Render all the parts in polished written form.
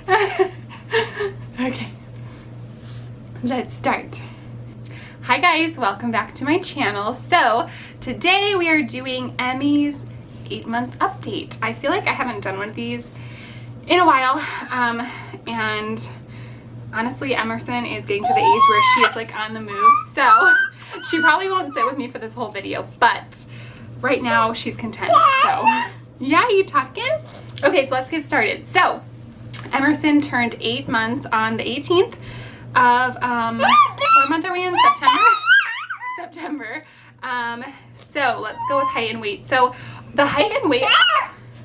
Okay, let's start. Hi guys, welcome back to my channel. So today we are doing Emmy's 8-month update. I feel like I haven't done one of these in a while, and honestly Emerson is getting to the age where she is like on the move, so she probably won't sit with me for this whole video, but right now she's content. So yeah, you talking? Okay, so let's get started. So Emerson turned 8 months on the 18th of what month are we in? September. So let's go with height and weight. So the height and weight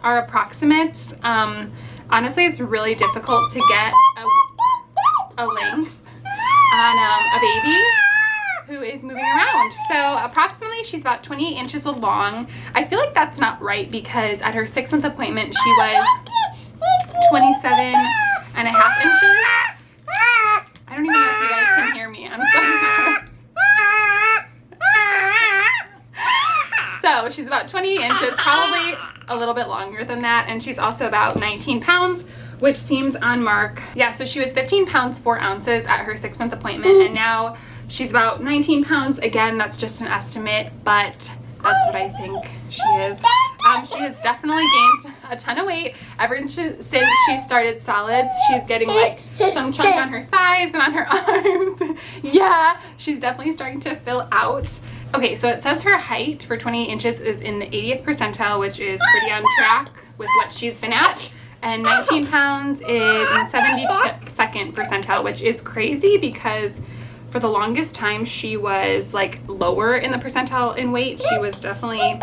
are approximates. Honestly, it's really difficult to get a length on a baby who is moving around. So approximately she's about 28 inches long. I feel like that's not right because at her 6-month appointment she was 27.5 inches. I don't even know if you guys can hear me. I'm so sorry. So she's about 28 inches, probably a little bit longer than that, and she's also about 19 pounds, which seems on mark. Yeah, so she was 15 pounds 4 ounces at her 6-month appointment, and now she's about 19 pounds. Again, that's just an estimate, but that's what I think she is. She has definitely gained a ton of weight ever since she started solids. She's getting like some chunk on her thighs and on her arms. Yeah, she's definitely starting to fill out. Okay, so it says her height for 28 inches is in the 80th percentile, which is pretty on track with what she's been at. And 19 pounds is in the 72nd percentile, which is crazy because for the longest time she was like lower in the percentile in weight. She was definitely, I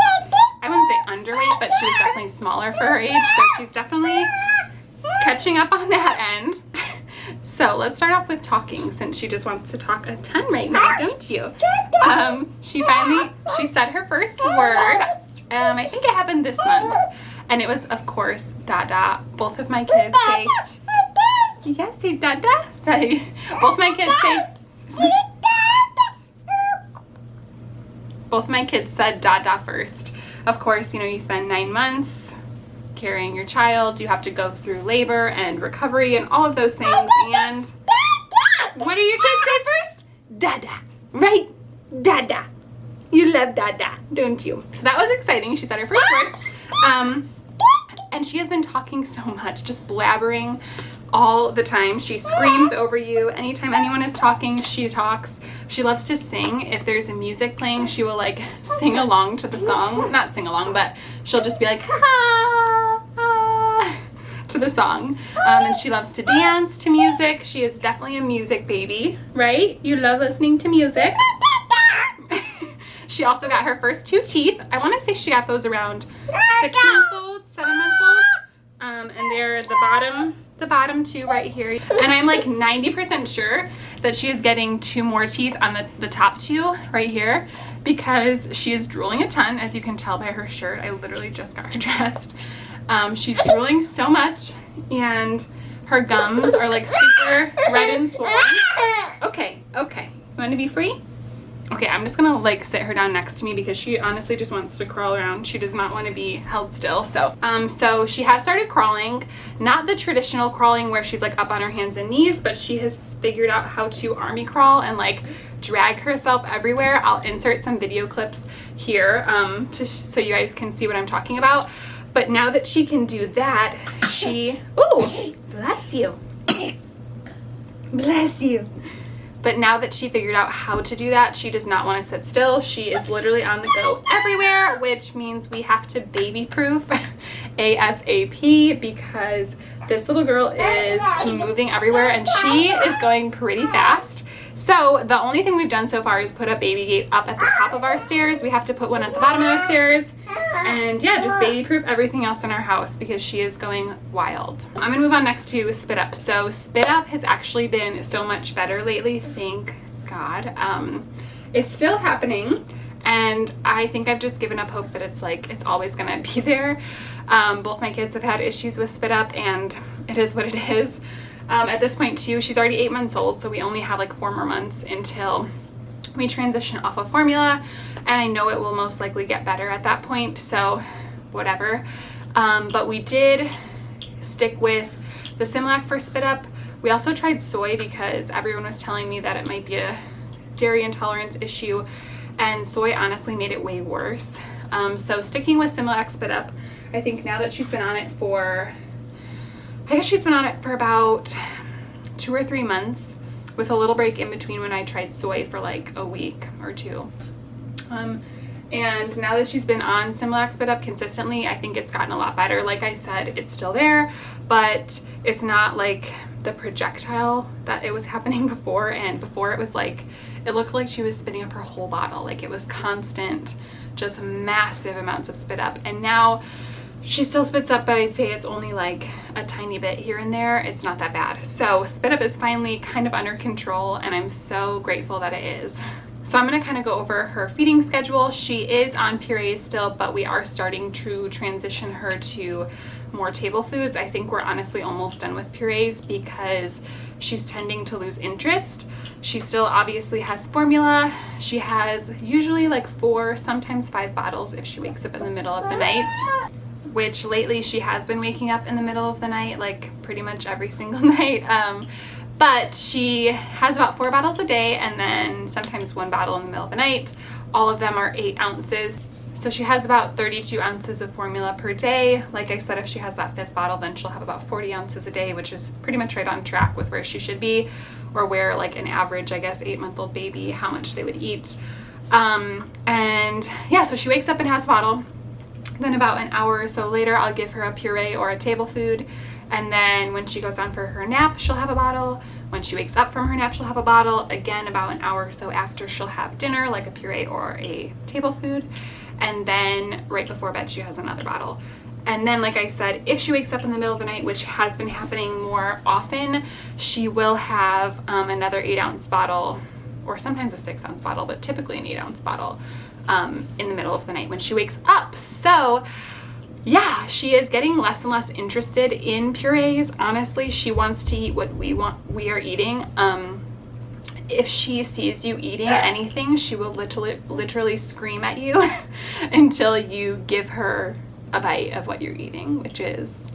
wouldn't say underweight, but she was definitely smaller for her age. So she's definitely catching up on that end. So let's start off with talking, since she just wants to talk a ton right now, don't you? She said her first word. I think it happened this month. And it was, of course, Dada. Both of my kids say, yes, say Dada. Both my kids said Dada first. Of course, you know, you spend 9 months carrying your child. You have to go through labor and recovery and all of those things. And what do your kids say first? Dada, right? Dada. You love Dada, don't you? So that was exciting. She said her first word. And she has been talking so much, just blabbering all the time. She screams over you. Anytime anyone is talking, she talks. She loves to sing. If there's a music playing, she will like sing along to the song. Not sing along, but she'll just be like, ah, ah, to the song. And she loves to dance to music. She is definitely a music baby, right? You love listening to music. She also got her first 2 teeth. I want to say she got those around 6 months old, 7 months old. And they're the bottom 2 right here. And I'm like 90% sure that she is getting 2 more teeth on the top 2 right here because she is drooling a ton, as you can tell by her shirt. I literally just got her dressed. She's drooling so much, and her gums are like super red and swollen. Okay. You want to be free? Okay, I'm just gonna like sit her down next to me because she honestly just wants to crawl around. She does not want to be held still. So she has started crawling, not the traditional crawling where she's like up on her hands and knees, but she has figured out how to army crawl and like drag herself everywhere. I'll insert some video clips here so you guys can see what I'm talking about. But now that she can do that, ooh, bless you. Bless you. But now that she figured out how to do that, she does not want to sit still. She is literally on the go everywhere, which means we have to baby proof ASAP because this little girl is moving everywhere and she is going pretty fast. So the only thing we've done so far is put a baby gate up at the top of our stairs. We have to put one at the bottom of our stairs. And yeah, just baby proof everything else in our house because she is going wild. I'm gonna move on next to Spit Up. So Spit Up has actually been so much better lately, thank God. It's still happening, and I think I've just given up hope that it's always gonna be there. Both my kids have had issues with Spit Up, and it is what it is. At this point too, she's already 8 months old, so we only have like 4 more months until we transition off of formula, and I know it will most likely get better at that point, so whatever. But we did stick with the Similac for spit up. We also tried soy because everyone was telling me that it might be a dairy intolerance issue, and soy honestly made it way worse. So sticking with Similac spit up. I think now that she's been on it for, I guess she's been on it for about 2 or 3 months, with a little break in between when I tried soy for like a week or 2. And now that she's been on Similac spit up consistently, I think it's gotten a lot better. Like I said, it's still there, but it's not like the projectile that it was happening before. And before, it was like, it looked like she was spitting up her whole bottle. Like, it was constant, just massive amounts of spit up. And now she still spits up, but I'd say it's only like a tiny bit here and there. It's not that bad. So spit up is finally kind of under control, and I'm so grateful that it is. So I'm going to kind of go over her feeding schedule. She is on purees still, but we are starting to transition her to more table foods. I think we're honestly almost done with purees because she's tending to lose interest. She still obviously has formula. She has usually like 4, sometimes 5 bottles if she wakes up in the middle of the night, which lately she has been waking up in the middle of the night, like pretty much every single night. But she has about 4 bottles a day, and then sometimes 1 bottle in the middle of the night. All of them are 8 ounces. So she has about 32 ounces of formula per day. Like I said, if she has that 5th bottle, then she'll have about 40 ounces a day, which is pretty much right on track with where she should be, or where like an average, I guess, 8-month-old baby, how much they would eat. And yeah, so she wakes up and has a bottle. Then about an hour or so later, I'll give her a puree or a table food. And then when she goes down for her nap, she'll have a bottle. When she wakes up from her nap, she'll have a bottle. Again, about an hour or so after, she'll have dinner, like a puree or a table food. And then right before bed, she has another bottle. And then, like I said, if she wakes up in the middle of the night, which has been happening more often, she will have another 8-ounce bottle, or sometimes a 6-ounce bottle, but typically an 8-ounce bottle in the middle of the night when she wakes up. So yeah, she is getting less and less interested in purees. Honestly, she wants to eat what we are eating. If she sees you eating anything, she will literally scream at you until you give her a bite of what you're eating, which is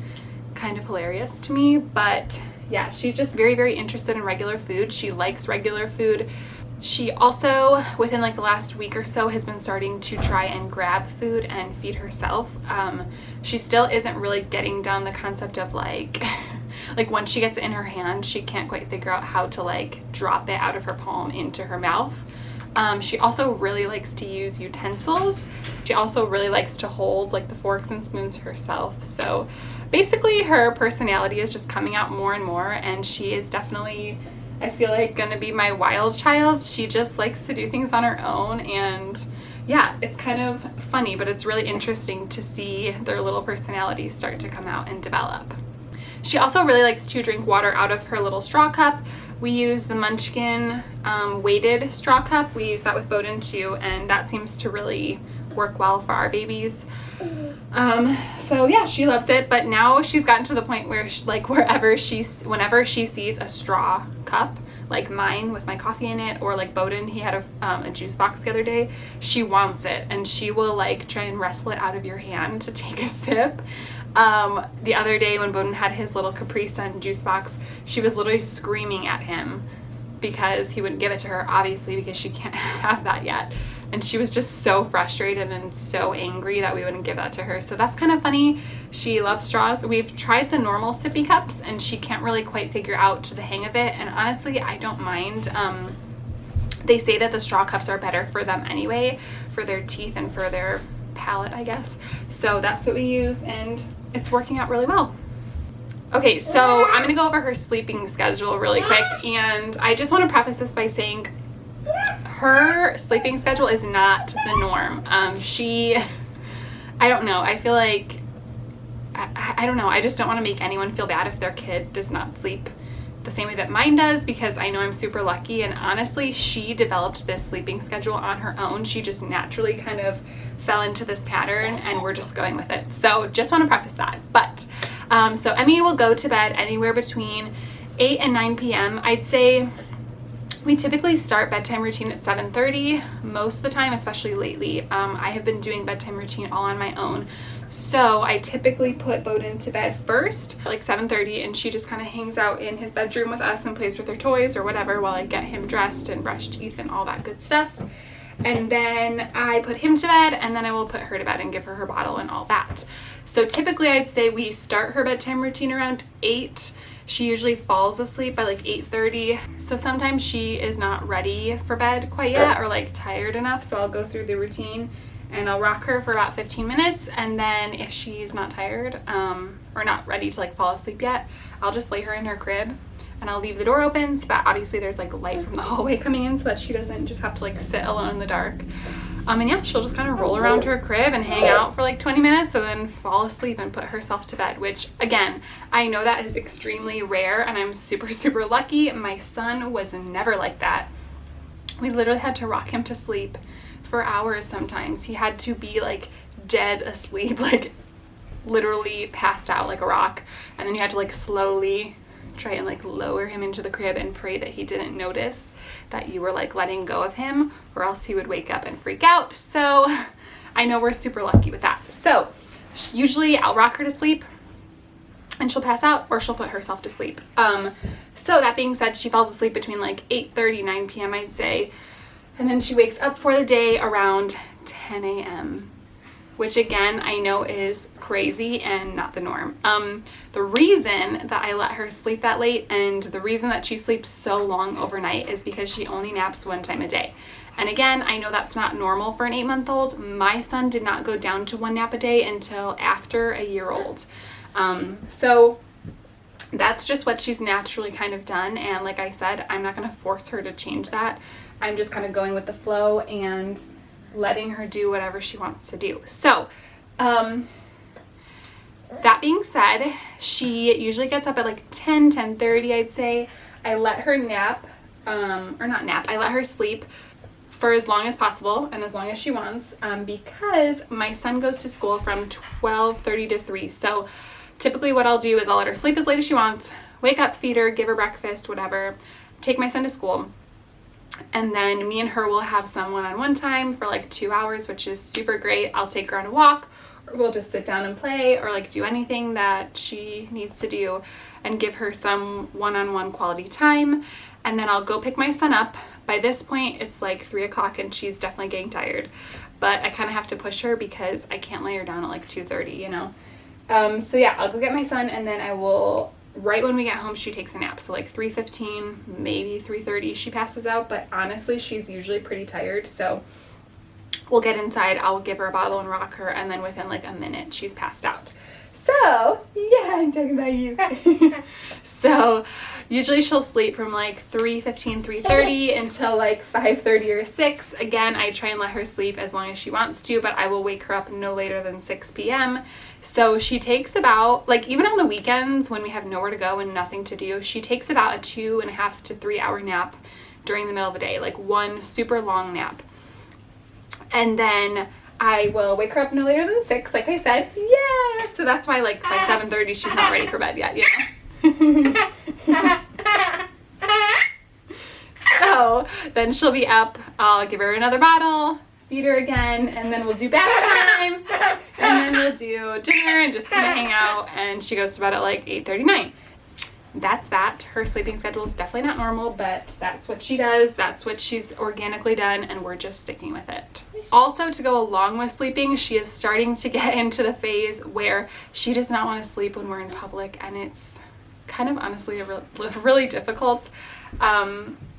kind of hilarious to me. But yeah, she's just very, very interested in regular food. She likes regular food. She also, within like the last week or so, has been starting to try and grab food and feed herself. She still isn't really getting down the concept of like once she gets it in her hand, she can't quite figure out how to like drop it out of her palm into her mouth. She also really likes to use utensils. She also really likes to hold like the forks and spoons herself. So basically her personality is just coming out more and more, and she is definitely, I feel like, gonna be my wild child. She just likes to do things on her own, and yeah, it's kind of funny, but it's really interesting to see their little personalities start to come out and develop. She also really likes to drink water out of her little straw cup. We use the Munchkin weighted straw cup. We use that with Bowden too, and that seems to really work well for our babies. So yeah, she loves it, but now she's gotten to the point where she, like whenever she sees a straw cup, like mine with my coffee in it, or like Bowden, he had a juice box the other day, she wants it, and she will like try and wrestle it out of your hand to take a sip. The other day when Bowden had his little Capri Sun juice box, she was literally screaming at him because he wouldn't give it to her, obviously, because she can't have that yet. And she was just so frustrated and so angry that we wouldn't give that to her. So that's kind of funny. She loves straws. We've tried the normal sippy cups, and she can't really quite figure out the hang of it. And honestly, I don't mind. They say that the straw cups are better for them anyway, for their teeth and for their palate, I guess. So that's what we use, and it's working out really well. Okay, so I'm going to go over her sleeping schedule really quick, and I just want to preface this by saying her sleeping schedule is not the norm. I don't know. I feel like, I don't know. I just don't want to make anyone feel bad if their kid does not sleep the same way that mine does, because I know I'm super lucky, and honestly, she developed this sleeping schedule on her own. She just naturally kind of fell into this pattern, and we're just going with it. So just want to preface that. But so Emmy will go to bed anywhere between 8 and 9 p.m. I'd say we typically start bedtime routine at 7:30 most of the time, especially lately. I have been doing bedtime routine all on my own So I typically put Bowden to bed first, like 7:30, and she just kind of hangs out in his bedroom with us and plays with her toys or whatever while I get him dressed and brush teeth and all that good stuff. And then I put him to bed, and then I will put her to bed and give her her bottle and all that. So typically I'd say we start her bedtime routine around 8. She usually falls asleep by like 8:30. So sometimes she is not ready for bed quite yet or like tired enough. So I'll go through the routine and I'll rock her for about 15 minutes. And then if she's not tired or not ready to like fall asleep yet, I'll just lay her in her crib and I'll leave the door open so that obviously there's like light from the hallway coming in so that she doesn't just have to like sit alone in the dark. And yeah, she'll just kind of roll around her crib and hang out for like 20 minutes and then fall asleep and put herself to bed, which again, I know that is extremely rare and I'm super, super lucky. My son was never like that. We literally had to rock him to sleep for hours sometimes. He had to be like dead asleep, like literally passed out like a rock. And then you had to like slowly try and like lower him into the crib and pray that he didn't notice that you were like letting go of him, or else he would wake up and freak out. So I know we're super lucky with that. So usually I'll rock her to sleep and she'll pass out or she'll put herself to sleep. So that being said, she falls asleep between like 8:30, 9 p.m. I'd say. And then she wakes up for the day around 10 a.m., which again, I know is crazy and not the norm. The reason that I let her sleep that late and the reason that she sleeps so long overnight is because she only naps one time a day. And again, I know that's not normal for an 8-month-old. My son did not go down to one nap a day until after a year old. So that's just what she's naturally kind of done. And like I said, I'm not gonna force her to change that. I'm just kind of going with the flow and letting her do whatever she wants to do. So, that being said, she usually gets up at like 10, 10:30, I'd say. I let her nap, or not nap, I let her sleep for as long as possible and as long as she wants, because my son goes to school from 12:30 to 3. So typically what I'll do is I'll let her sleep as late as she wants, wake up, feed her, give her breakfast, whatever, take my son to school. And then me and her will have some one-on-one time for like 2 hours, which is super great. I'll take her on a walk, or we'll just sit down and play, or like do anything that she needs to do and give her some one-on-one quality time. And then I'll go pick my son up. By this point, it's like 3 o'clock and she's definitely getting tired, but I kind of have to push her because I can't lay her down at like 2:30, you know? So yeah, I'll go get my son and then I will, right when we get home, she takes a nap. So like 3:15, maybe 3:30, she passes out. But honestly, she's usually pretty tired. So we'll get inside, I'll give her a bottle and rock her. And then within like a minute, she's passed out. So yeah, I'm talking about you. So usually she'll sleep from like 3:15, 3:30 until like 5:30 or 6. Again, I try and let her sleep as long as she wants to, but I will wake her up no later than 6 p.m. So she takes about, like even on the weekends when we have nowhere to go and nothing to do, she takes about a 2.5 to 3 hour nap during the middle of the day, like one super long nap. And then I will wake her up no later than 6, like I said. Yeah! So that's why like by 7:30 she's not ready for bed yet, you know? So then she'll be up, I'll give her another bottle, feed her again, and then we'll do bath time, and then we'll do dinner and just kind of hang out, and she goes to bed at like 8:39. That's that. Her sleeping schedule is definitely not normal, but that's what she does. That's what she's organically done, and we're just sticking with it. Also, to go along with sleeping, she is starting to get into the phase where she does not want to sleep when we're in public, and it's kind of honestly really difficult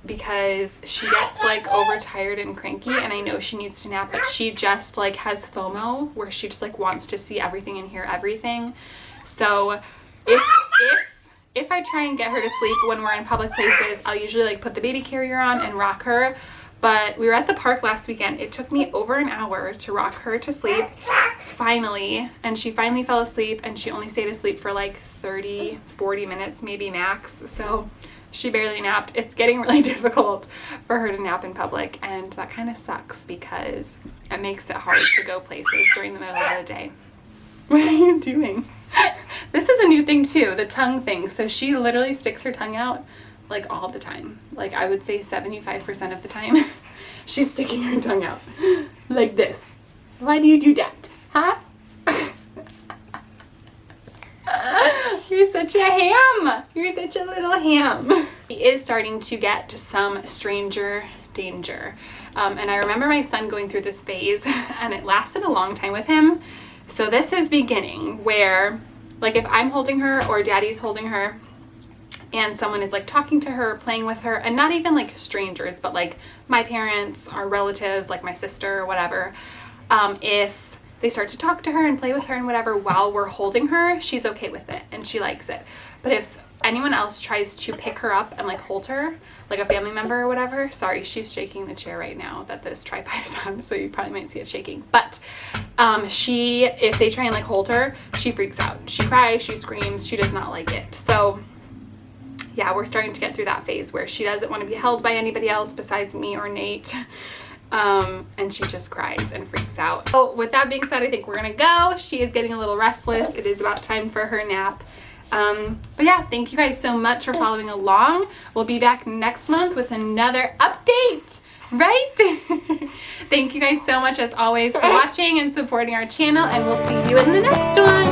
because she gets like overtired and cranky, and I know she needs to nap, but she just like has FOMO where she just like wants to see everything and hear everything. So if I try and get her to sleep when we're in public places, I'll usually like put the baby carrier on and rock her. But we were at the park last weekend. It took me over an hour to rock her to sleep, finally. And she finally fell asleep, and she only stayed asleep for like 30, 40 minutes, maybe max. So she barely napped. It's getting really difficult for her to nap in public, and that kind of sucks because it makes it hard to go places during the middle of the day. What are you doing? This is a new thing too, the tongue thing. So she literally sticks her tongue out like all the time. Like I would say 75% of the time she's sticking her tongue out like this. Why do you do that? Huh? You're such a ham. You're such a little ham. He is starting to get some stranger danger. And I remember my son going through this phase and it lasted a long time with him. So this is beginning where, like, if I'm holding her or daddy's holding her and someone is like talking to her, playing with her, and not even like strangers, but like my parents, our relatives, like my sister or whatever, if they start to talk to her and play with her and whatever while we're holding her, she's okay with it and she likes it. But if anyone else tries to pick her up and like hold her, like a family member or whatever, sorry, she's shaking the chair right now that this tripod is on, so you probably might see it shaking. But if they try and like hold her, she freaks out. She cries, she screams, she does not like it. So yeah, we're starting to get through that phase where she doesn't want to be held by anybody else besides me or Nate. And she just cries and freaks out. So with that being said, I think we're gonna go. She is getting a little restless. It is about time for her nap. But yeah, thank you guys so much for following along. We'll be back next month with another update, right? Thank you guys so much as always for watching and supporting our channel, and we'll see you in the next one.